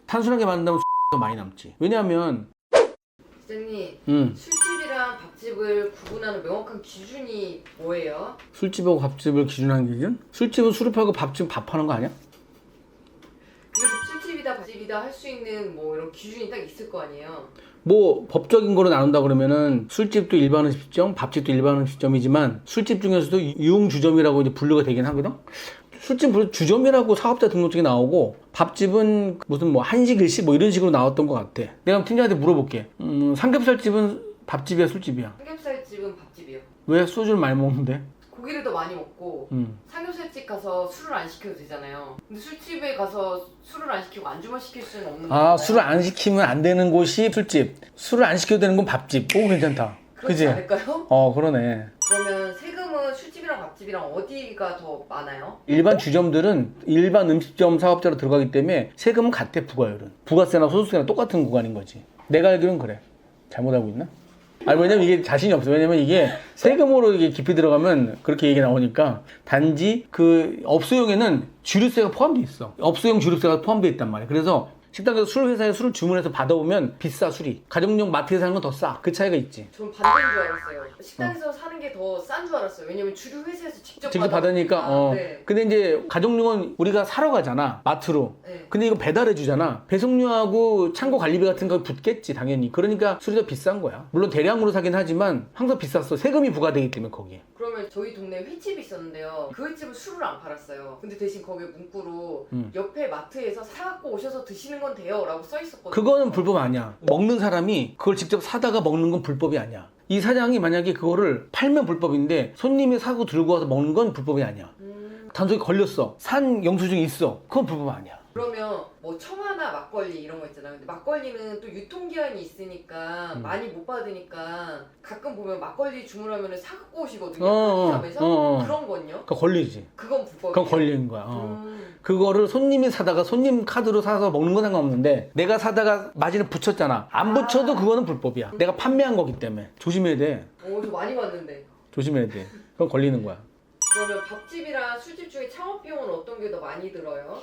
단순하게 만든다면 더 많이 남지. 왜냐하면 기자님, 술집이랑 밥집을 구분하는 명확한 기준이 뭐예요? 술집하고 밥집을 기준하는 기준? 술집은 술을 팔고 밥집은 밥 파는 거 아니야? 그래도 술집이다 밥집이다 할 수 있는 뭐 이런 기준이 딱 있을 거 아니에요? 뭐 법적인 거로 나눈다 그러면은 술집도 일반 음식점, 밥집도 일반 음식점이지만 술집 중에서도 유흥주점이라고 이제 분류가 되긴 하거든. 술집 주점이라고 사업자 등록증이 나오고 밥집은 무슨 뭐 한식 일식 뭐 이런 식으로 나왔던 것 같아. 내가 팀장한테 물어볼게. 삼겹살집은 밥집이야 술집이야? 삼겹살집은 밥집이요. 왜 소주를 많이 먹는데? 고기를 더 많이 먹고 삼겹살집 가서 술을 안 시켜도 되잖아요. 근데 술집에 가서 술을 안 시키고 안주만 시킬 수는 없는 거예요. 아, 술을 안 시키면 안 되는 곳이 술집, 술을 안 시켜도 되는 건 밥집. 오, 괜찮다. 그렇지 그지? 않을까요? 그러네. 그러면 세금은 술집이랑 밥집이랑 어디가 더 많아요? 일반 주점들은 일반 음식점 사업자로 들어가기 때문에 세금은 같아. 부가율은 부가세나 소득세나 똑같은 구간인 거지. 내가 알기로는 그래. 잘못 알고 있나? 아니, 왜냐면 이게 자신이 없어. 왜냐면 이게 세금으로 이게 깊이 들어가면 그렇게 얘기 나오니까. 단지 그 업소용에는 주류세가 포함되어 있어. 업소용 주류세가 포함되어 있단 말이야. 그래서 식당에서 술 회사에 술을 주문해서 받아오면 비싸. 술이 가정용 마트에서 사는 건 더 싸. 그 차이가 있지. 전 반대인 줄 알았어요. 식당에서 사는 게 더 싼 줄 알았어요. 왜냐면 주류 회사에서 직접 받으니까. 네. 근데 이제 가정용은 우리가 사러 가잖아, 마트로. 네. 근데 이거 배달해 주잖아. 배송료하고 창고 관리비 같은 거 붙겠지, 당연히. 그러니까 술이 더 비싼 거야. 물론 대량으로 사긴 하지만 항상 비쌌어. 세금이 부과되기 때문에 거기에. 그러면 저희 동네에 횟집이 있었는데요. 그 횟집은 술을 안 팔았어요. 근데 대신 거기에 문구로 옆에 마트에서 사갖고 오셔서 드시는 건 돼요 라고 써 있었거든요. 그거는 불법 아니야. 먹는 사람이 그걸 직접 사다가 먹는 건 불법이 아니야. 이 사장이 만약에 그거를 팔면 불법인데 손님이 사고 들고 와서 먹는 건 불법이 아니야. 단속이 걸렸어. 산 영수증이 있어. 그건 불법 아니야. 그러면 뭐 청아나 막걸리 이런 거 있잖아요. 근데 막걸리는 또 유통기한이 있으니까 많이 못 받으니까 가끔 보면 막걸리 주문하면 사갖고 오시거든요. 파티샵에서. 그런 건요? 그거 걸리지. 그건 불법이에요. 그건 걸리는 거야. 그거를 손님이 사다가 손님 카드로 사서 먹는 건 상관없는데 내가 사다가 마진을 붙였잖아. 안 붙여도 그거는 불법이야. 내가 판매한 거기 때문에 조심해야 돼. 저 많이 봤는데. 조심해야 돼. 그건 걸리는 거야. 그러면 밥집이랑 술집 중에 창업 비용은 어떤 게 더 많이 들어요?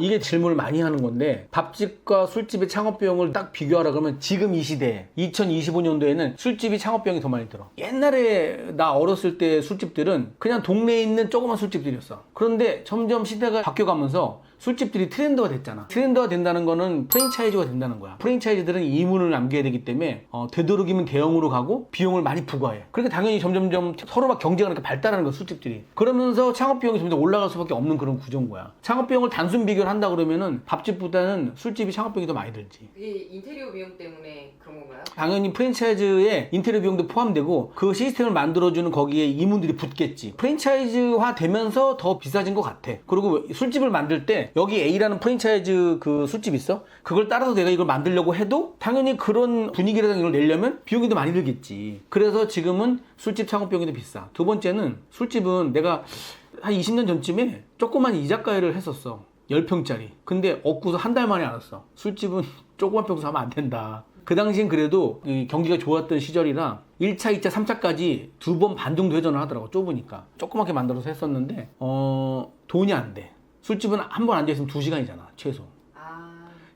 이게 질문을 많이 하는 건데 밥집과 술집의 창업 비용을 딱 비교하라 그러면 지금 이 시대에 2025년도에는 술집이 창업 비용이 더 많이 들어. 옛날에 나 어렸을 때 술집들은 그냥 동네에 있는 조그만 술집들이었어. 그런데 점점 시대가 바뀌어가면서 술집들이 트렌드가 됐잖아. 트렌드가 된다는 거는 프랜차이즈가 된다는 거야. 프랜차이즈들은 이문을 남겨야 되기 때문에 되도록이면 대형으로 가고 비용을 많이 부과해. 그러니까 당연히 점점점 서로 막 경쟁을 이렇게 발달하는 거야, 술집들이. 그러면서 창업 비용이 점점 올라갈 수밖에 없는 그런 구조인 거야. 창업 비용을 단순 비교를 한다 그러면은 밥집보다는 술집이 창업 비용이 더 많이 들지. 그게 인테리어 비용 때문에 그런 건가요? 당연히 프랜차이즈에 인테리어 비용도 포함되고 그 시스템을 만들어주는 거기에 이문들이 붙겠지. 프랜차이즈화 되면서 더 비싸진 것 같아. 그리고 술집을 만들 때 여기 A라는 프랜차이즈 그 술집 있어? 그걸 따라서 내가 이걸 만들려고 해도 당연히 그런 분위기라든가 이걸 내려면 비용이 더 많이 들겠지. 그래서 지금은 술집 창업 비용이 더 비싸. 두 번째는 술집은 내가 한 20년 전쯤에 조그만 이자카야를 했었어. 10평짜리. 근데 얻고서 한 달 만에 알았어. 술집은 조그만 평수 하면 안 된다. 그 당시엔 그래도 경기가 좋았던 시절이라 1차, 2차, 3차까지 2번 반 정도 회전을 하더라고. 좁으니까. 조그맣게 만들어서 했었는데 돈이 안 돼. 술집은 한 번 앉아있으면 2시간이잖아. 최소.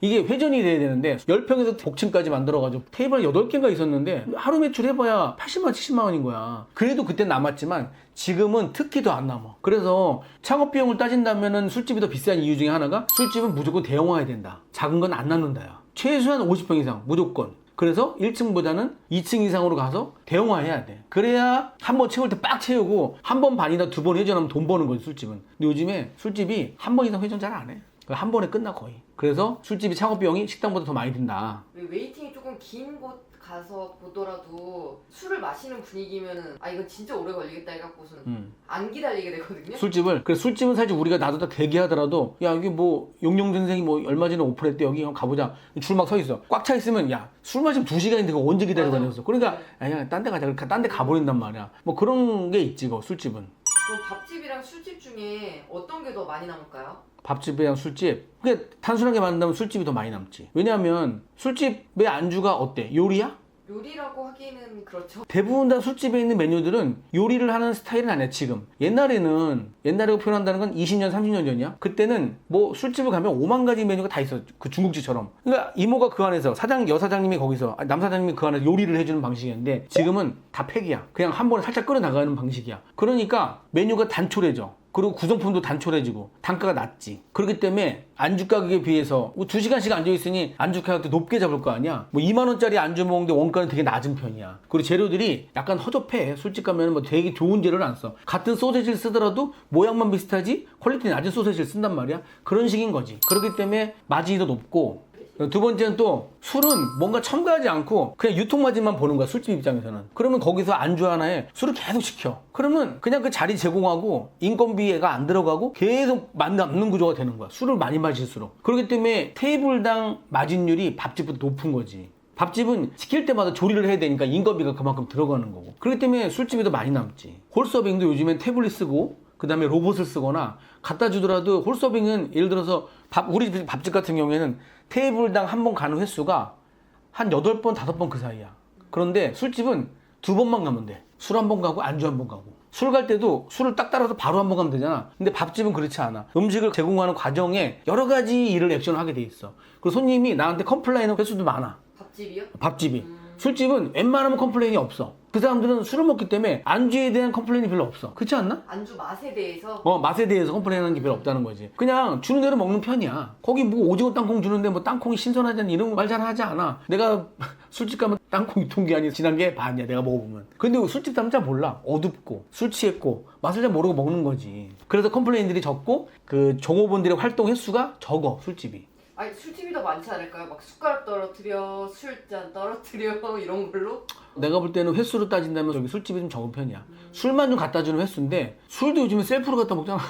이게 회전이 돼야 되는데 10평에서 복층까지 만들어가지고 테이블 8개가 있었는데 하루 매출 해봐야 80만 70만 원인 거야. 그래도 그때 남았지만 지금은 특히 더 안 남아. 그래서 창업 비용을 따진다면은 술집이 더 비싼 이유 중에 하나가 술집은 무조건 대형화해야 된다. 작은 건 안 낳는다야. 최소한 50평 이상 무조건. 그래서 1층보다는 2층 이상으로 가서 대형화해야 돼. 그래야 한 번 채울 때 빡 채우고 한 번 반이나 2번 회전하면 돈 버는 거지 술집은. 근데 요즘에 술집이 한 번 이상 회전 잘 안 해. 한 번에 끝나 거의. 그래서 술집이 창업 비용이 식당보다 더 많이 든다. 웨이팅이 조금 긴 곳 가서 보더라도 술을 마시는 분위기면은 이건 진짜 오래 걸리겠다 해갖고서는 안 기다리게 되거든요. 그래서 술집은 사실 우리가 놔두다 대기하더라도 야 여기 뭐 용용 선생이 뭐 얼마 전에 오픈했대 여기 가보자. 줄 막 서 있어. 꽉 차 있으면 야 술 마시면 2시간인데 그거 언제 기다리고 다녔어. 그러니까 야 딴 데 가자. 딴 데 가버린단 말이야. 뭐 그런 게 있지 그 술집은. 그럼 밥집이랑 술집 중에 어떤 게 더 많이 남을까요? 밥집이랑 술집. 그게 단순하게 만든다면 술집이 더 많이 남지. 왜냐하면 술집의 안주가 어때? 요리야? 요리라고 하기는 그렇죠. 대부분 다 술집에 있는 메뉴들은 요리를 하는 스타일은 아니야 지금. 옛날이라고 표현한다는 건 20년 30년 전이야. 그때는 뭐 술집을 가면 5만 가지 메뉴가 다 있어. 그 중국집처럼. 그러니까 이모가 그 안에서 여사장님이 거기서 남사장님이 그 안에서 요리를 해주는 방식이었는데 지금은 다 팩이야. 그냥 한 번에 살짝 끓여 나가는 방식이야. 그러니까 메뉴가 단촐해져. 그리고 구성품도 단촐해지고 단가가 낮지. 그렇기 때문에 안주 가격에 비해서 뭐 2시간씩 앉아있으니 안주 가격도 높게 잡을 거 아니야. 뭐 2만 원짜리 안주 먹는데 원가는 되게 낮은 편이야. 그리고 재료들이 약간 허접해. 술집 가면 뭐 되게 좋은 재료를 안 써. 같은 소세지를 쓰더라도 모양만 비슷하지 퀄리티 낮은 소세지를 쓴단 말이야. 그런 식인 거지. 그렇기 때문에 마진이 더 높고, 두 번째는 또 술은 뭔가 첨가하지 않고 그냥 유통마진만 보는 거야 술집 입장에서는. 그러면 거기서 안주 하나에 술을 계속 시켜. 그러면 그냥 그 자리 제공하고 인건비가 안 들어가고 계속 남는 구조가 되는 거야. 술을 많이 마실수록. 그렇기 때문에 테이블당 마진율이 밥집보다 높은 거지. 밥집은 시킬 때마다 조리를 해야 되니까 인건비가 그만큼 들어가는 거고. 그렇기 때문에 술집이 더 많이 남지. 홀서빙도 요즘엔 태블릿 쓰고 그 다음에 로봇을 쓰거나 갖다 주더라도 홀서빙은 예를 들어서 우리 밥집 같은 경우에는 테이블당 한 번 가는 횟수가 한 8번, 5번 그 사이야. 그런데 술집은 2번만 가면 돼. 술 한 번 가고 안주 한 번 가고. 술 갈 때도 술을 딱 따라서 바로 한 번 가면 되잖아. 근데 밥집은 그렇지 않아. 음식을 제공하는 과정에 여러 가지 일을 액션을 하게 돼 있어. 그리고 손님이 나한테 컴플레인하는 횟수도 많아. 밥집이요? 밥집이. 술집은 웬만하면 컴플레인이 없어. 그 사람들은 술을 먹기 때문에 안주에 대한 컴플레인이 별로 없어. 그렇지 않나? 안주 맛에 대해서? 맛에 대해서 컴플레인하는 게 별로 없다는 거지. 그냥 주는 대로 먹는 편이야. 거기 뭐 오징어 땅콩 주는데 뭐 땅콩이 신선하지 이런 말 잘 하지 않아. 내가 술집 가면 땅콩 유통기한이 지난 게 반이야, 내가 먹어보면. 근데 술집 사람 잘 몰라. 어둡고 술 취했고 맛을 잘 모르고 먹는 거지. 그래서 컴플레인들이 적고 그 종업원들의 활동 횟수가 적어, 술집이. 아니 술집이 더 많지 않을까요? 막 숟가락 떨어뜨려, 술잔 떨어뜨려 이런 걸로? 내가 볼 때는 횟수로 따진다면 저기 술집이 좀 적은 편이야. 술만 좀 갖다 주는 횟수인데 술도 요즘에 셀프로 갖다 먹잖아.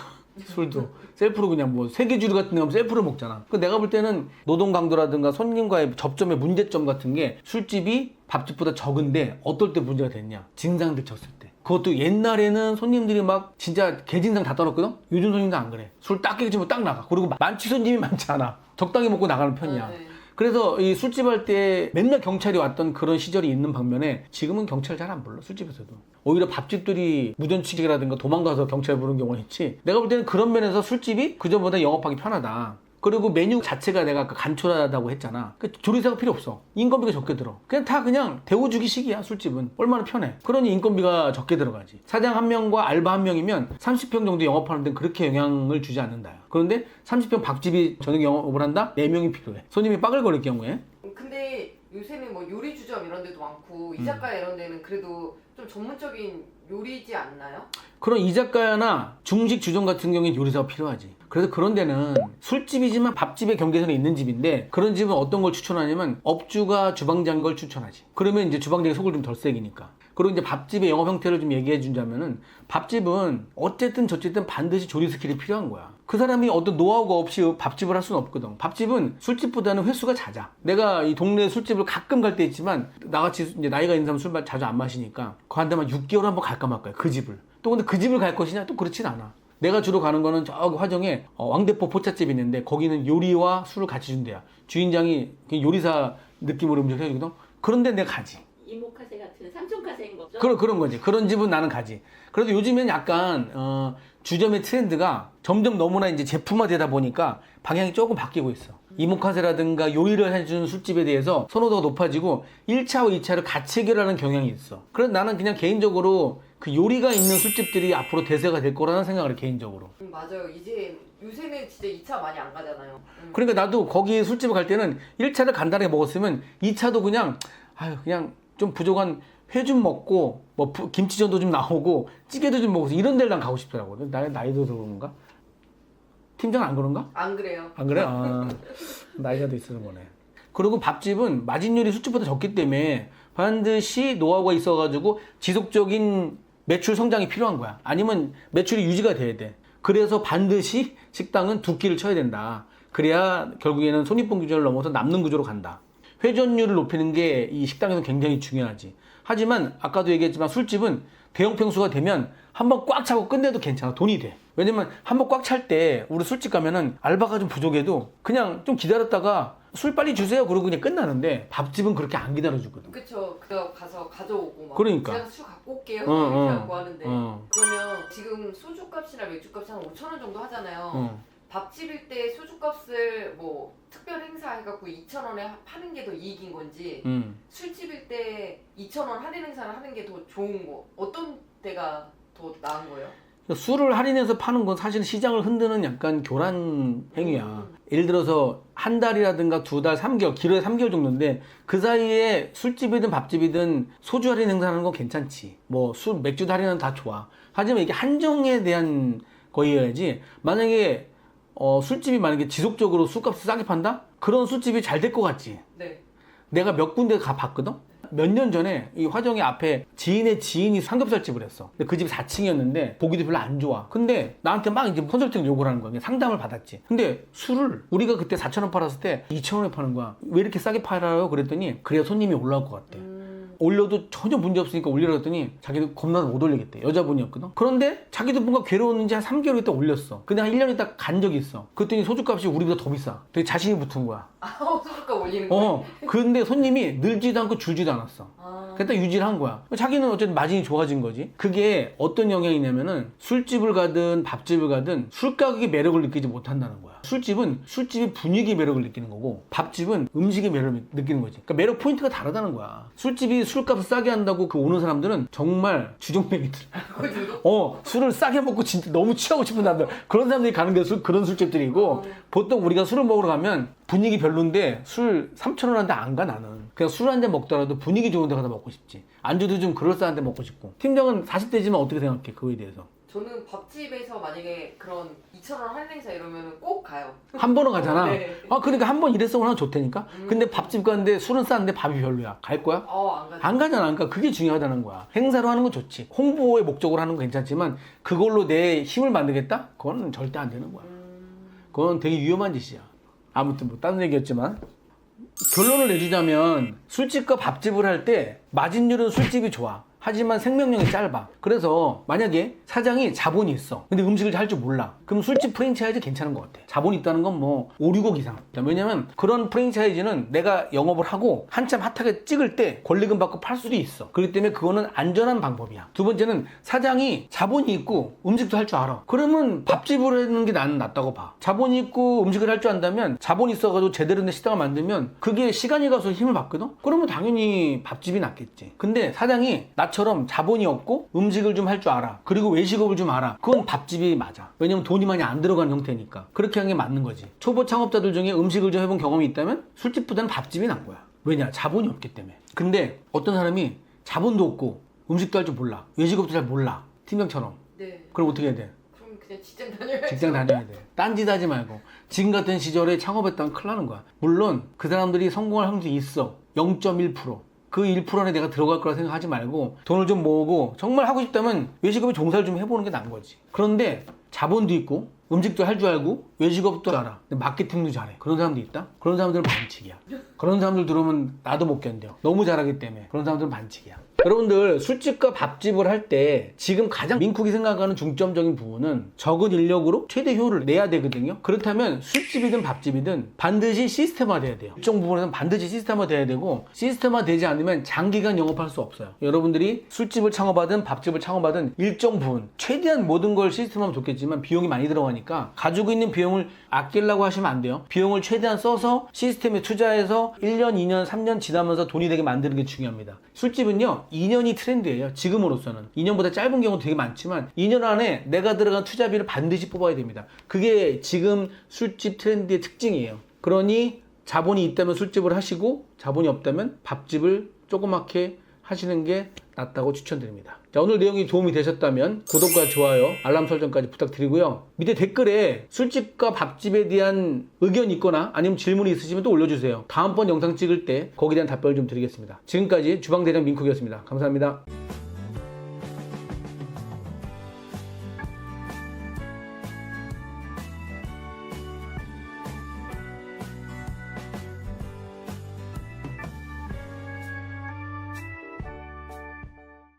술도 셀프로 그냥 뭐 세계주류 같은 데 가면 셀프로 먹잖아. 그 내가 볼 때는 노동 강도라든가 손님과의 접점의 문제점 같은 게 술집이 밥집보다 적은데 어떨 때 문제가 됐냐? 진상들 쳤을 때. 그것도 옛날에는 손님들이 막 진짜 개진상 다 떨었거든? 요즘 손님들 안 그래. 술 딱 깨지면 딱 나가. 그리고 만취 손님이 많지 않아. 적당히 먹고 나가는 편이야. 네. 그래서 이 술집 할 때 맨날 경찰이 왔던 그런 시절이 있는 반면에 지금은 경찰 잘 안 불러, 술집에서도. 오히려 밥집들이 무전취직이라든가 도망가서 경찰 부르는 경우가 있지. 내가 볼 때는 그런 면에서 술집이 그전보다 영업하기 편하다. 그리고 메뉴 자체가 내가 아까 간촐하다고 했잖아. 그 조리사가 필요 없어. 인건비가 적게 들어. 그냥 대우주기식이야, 술집은. 얼마나 편해. 그러니 인건비가 적게 들어가지. 사장 한 명과 알바 한 명이면 30평 정도 영업하는 데는 그렇게 영향을 주지 않는다. 그런데 30평 밥집이 저녁 영업을 한다? 4명이 필요해. 손님이 빠글거릴 경우에. 근데 요새는 뭐 요리주점 이런 데도 많고 이자카 이런 데는 그래도 좀 전문적인 요리지 않나요? 그런 이자카야나 중식 주점 같은 경우에 요리사가 필요하지. 그래서 그런 데는 술집이지만 밥집의 경계선에 있는 집인데 그런 집은 어떤 걸 추천하냐면 업주가 주방장인 걸 추천하지. 그러면 이제 주방장이 속을 좀 덜 새기니까. 그리고 이제 밥집의 영업 형태를 좀 얘기해 준다면은 밥집은 어쨌든 저쨌든 반드시 조리 스킬이 필요한 거야. 그 사람이 어떤 노하우가 없이 밥집을 할 수는 없거든. 밥집은 술집보다는 횟수가 잦아. 내가 이 동네 술집을 가끔 갈 때 있지만 나같이 이제 나이가 있는 사람 술 자주 안 마시니까 그 한 대만 6개월에 한번 갈까 말까요. 그 집을. 또 근데 그 집을 갈 것이냐? 또 그렇진 않아. 내가 주로 가는 거는 저기 화정에 왕대포 포차집이 있는데 거기는 요리와 술을 같이 준대야. 주인장이 요리사 느낌으로 음식을 해주거든. 그런데 내가 가지. 이모카세 같은 삼촌카세인 거죠? 그런 거지. 그런 집은 나는 가지. 그래도 요즘엔 약간 주점의 트렌드가 점점 너무나 이제 제품화되다 보니까 방향이 조금 바뀌고 있어. 이모카세라든가 요리를 해주는 술집에 대해서 선호도가 높아지고 1차와 2차를 같이 해결하는 경향이 있어. 그래서 나는 그냥 개인적으로 그 요리가 있는 술집들이 앞으로 대세가 될 거라는 생각을 해, 개인적으로. 맞아요. 이제 요새는 진짜 2차 많이 안 가잖아요. 그러니까 나도 거기 술집을 갈 때는 1차를 간단하게 먹었으면 2차도 그냥 좀 부족한 회 좀 먹고 뭐 김치전도 좀 나오고 찌개도 좀 먹어서 이런 데를 난 가고 싶더라고. 나이도 그런가? 팀장 안 그런가? 안 그래요. 안 그래? 나이가 더 있어서 거네. 그리고 밥집은 마진율이 술집보다 적기 때문에 반드시 노하우가 있어가지고 지속적인 매출 성장이 필요한 거야. 아니면 매출이 유지가 돼야 돼. 그래서 반드시 식당은 두 끼를 쳐야 된다. 그래야 결국에는 손익분 기준을 넘어서 남는 구조로 간다. 회전율을 높이는 게 이 식당에서 굉장히 중요하지. 하지만 아까도 얘기했지만 술집은 대형 평수가 되면 한번 꽉 차고 끝내도 괜찮아. 돈이 돼. 왜냐면 한번 꽉 찰 때 우리 술집 가면은 알바가 좀 부족해도 그냥 좀 기다렸다가 술 빨리 주세요 그러고 그냥 끝나는데 밥집은 그렇게 안 기다려주거든. 그쵸. 그거 가서 가져오고 막 그러니까. 제가 술 갖고 올게요 어, 이렇게 어, 하고 하는데 그러면 지금 소주값이나 맥주값이 한 5,000원 정도 하잖아요. 밥집일 때 소주값을 뭐 특별 행사 해갖고 2,000원에 파는 게 더 이익인 건지 술집일 때 2,000원 할인 행사를 하는 게 더 좋은 거 어떤 때가 더 나은 거예요? 술을 할인해서 파는 건 사실 시장을 흔드는 약간 교란 행위야. 예를 들어서 한 달이라든가 두 달, 3개월, 길어야 3개월 정도인데 그 사이에 술집이든 밥집이든 소주 할인 행사하는 건 괜찮지. 뭐 술, 맥주 할인은 다 좋아. 하지만 이게 한정에 대한 거여야지. 만약에 술집이 만약에 지속적으로 술값을 싸게 판다? 그런 술집이 잘 될 것 같지. 네. 내가 몇 군데 가 봤거든? 몇 년 전에 이 화정이 앞에 지인의 지인이 삼겹살집을 했어. 근데 그 집이 4층이었는데 보기도 별로 안 좋아. 근데 나한테 막 이제 컨설팅 요구를 하는 거야. 그냥 상담을 받았지. 근데 술을 우리가 그때 4,000원 팔았을 때 2,000원에 파는 거야. 왜 이렇게 싸게 팔아요? 그랬더니 그래야 손님이 올라올 것 같대. 올려도 전혀 문제 없으니까 올리라 그랬더니 자기도 겁나서 못 올리겠대. 여자분이었거든. 그런데 자기도 뭔가 괴로웠는지 한 3개월 있다 올렸어. 근데 한 1년 있다 간 적이 있어. 그랬더니 소주값이 우리보다 더 비싸. 되게 자신이 붙은 거야. 소주값 올리는 거예요? 근데 손님이 늘지도 않고 줄지도 않았어. 그랬다 유지를 한 거야. 자기는 어쨌든 마진이 좋아진 거지. 그게 어떤 영향이냐면은 술집을 가든 밥집을 가든 술 가격의 매력을 느끼지 못한다는 거야. 술집은 술집의 분위기의 매력을 느끼는 거고 밥집은 음식의 매력을 느끼는 거지. 그러니까 매력 포인트가 다르다는 거야. 술집이 술값을 싸게 한다고 그 오는 사람들은 정말 주정뱅이들. 술을 싸게 먹고 진짜 너무 취하고 싶은 사람들. 그런 사람들이 가는 게 그런 술집들이고 보통 우리가 술을 먹으러 가면 분위기 별론데 술 3,000원한테 안 가 나는. 그냥 술 한 잔 먹더라도 분위기 좋은 데 가서 먹고 싶지. 안주도 좀 그럴싸한 데 먹고 싶고. 팀장은 40대지만 어떻게 생각해? 그거에 대해서. 저는 밥집에서 만약에 그런 2,000원 할인 행사 이러면 꼭 가요. 한 번은 가잖아. 네. 그러니까 한 번 이랬어 하나 좋다니까. 근데 밥집 가는데 술은 싼데 밥이 별로야. 갈 거야? 안 가죠. 안 가잖아. 그러니까 그게 중요하다는 거야. 행사로 하는 건 좋지. 홍보의 목적으로 하는 건 괜찮지만 그걸로 내 힘을 만들겠다? 그건 절대 안 되는 거야. 그건 되게 위험한 짓이야. 아무튼 뭐 다른 얘기였지만 결론을 내주자면 술집과 밥집을 할 때 마진율은 술집이 좋아. 하지만 생명력이 짧아. 그래서 만약에 사장이 자본이 있어. 근데 음식을 할 줄 몰라. 그럼 술집 프랜차이즈 괜찮은 것 같아. 자본이 있다는 건 뭐 5, 6억 이상. 왜냐면 그런 프랜차이즈는 내가 영업을 하고 한참 핫하게 찍을 때 권리금 받고 팔 수도 있어. 그렇기 때문에 그거는 안전한 방법이야. 두 번째는 사장이 자본이 있고 음식도 할 줄 알아. 그러면 밥집을 하는 게 나는 낫다고 봐. 자본이 있고 음식을 할 줄 안다면 자본이 있어가지고 제대로 된 식당을 만들면 그게 시간이 가서 힘을 받거든? 그러면 당연히 밥집이 낫겠지. 근데 사장이 나처럼 자본이 없고 음식을 좀 할 줄 알아. 그리고 외식업을 좀 알아. 그건 밥집이 맞아. 왜냐면 돈이 많이 안 들어가는 형태니까. 그렇게 하는 게 맞는 거지. 초보 창업자들 중에 음식을 좀 해본 경험이 있다면 술집보다는 밥집이 난 거야. 왜냐? 자본이 없기 때문에. 근데 어떤 사람이 자본도 없고 음식도 할 줄 몰라. 외식업도 잘 몰라. 팀장처럼. 네. 그럼 어떻게 해야 돼? 그럼 그냥 직장 다녀야죠. 직장 다녀야 돼. 딴짓 하지 말고. 지금 같은 시절에 창업했다면 큰일 나는 거야. 물론 그 사람들이 성공할 확률이 있어. 0.1%. 그 1% 안에 내가 들어갈 거라 생각하지 말고 돈을 좀 모으고 정말 하고 싶다면 외식업에 종사를 좀 해보는 게 나은 거지. 그런데 자본도 있고 음식도 할 줄 알고 외식업도 알아. 근데 마케팅도 잘해. 그런 사람도 있다? 그런 사람들은 반칙이야. 그런 사람들 들어오면 나도 못 견뎌. 너무 잘하기 때문에. 그런 사람들은 반칙이야. 여러분들 술집과 밥집을 할 때 지금 가장 민쿡이 생각하는 중점적인 부분은 적은 인력으로 최대 효율을 내야 되거든요. 그렇다면 술집이든 밥집이든 반드시 시스템화 돼야 돼요. 일정 부분에서는 반드시 시스템화 돼야 되고 시스템화 되지 않으면 장기간 영업할 수 없어요. 여러분들이 술집을 창업하든 밥집을 창업하든 일정 부분 최대한 모든 걸 시스템화하면 좋겠지만 비용이 많이 들어가니까 가지고 있는 비용을 아끼려고 하시면 안 돼요. 비용을 최대한 써서 시스템에 투자해서 1년, 2년, 3년 지나면서 돈이 되게 만드는 게 중요합니다. 술집은요 2년이 트렌드예요. 지금으로서는 2년보다 짧은 경우도 되게 많지만 2년 안에 내가 들어간 투자비를 반드시 뽑아야 됩니다. 그게 지금 술집 트렌드의 특징이에요. 그러니 자본이 있다면 술집을 하시고 자본이 없다면 밥집을 조그맣게 하시는 게 낫다고 추천드립니다. 자, 오늘 내용이 도움이 되셨다면 구독과 좋아요, 알람 설정까지 부탁드리고요. 밑에 댓글에 술집과 밥집에 대한 의견이 있거나 아니면 질문이 있으시면 또 올려주세요. 다음번 영상 찍을 때 거기에 대한 답변을 좀 드리겠습니다. 지금까지 주방대장 민쿡이었습니다. 감사합니다.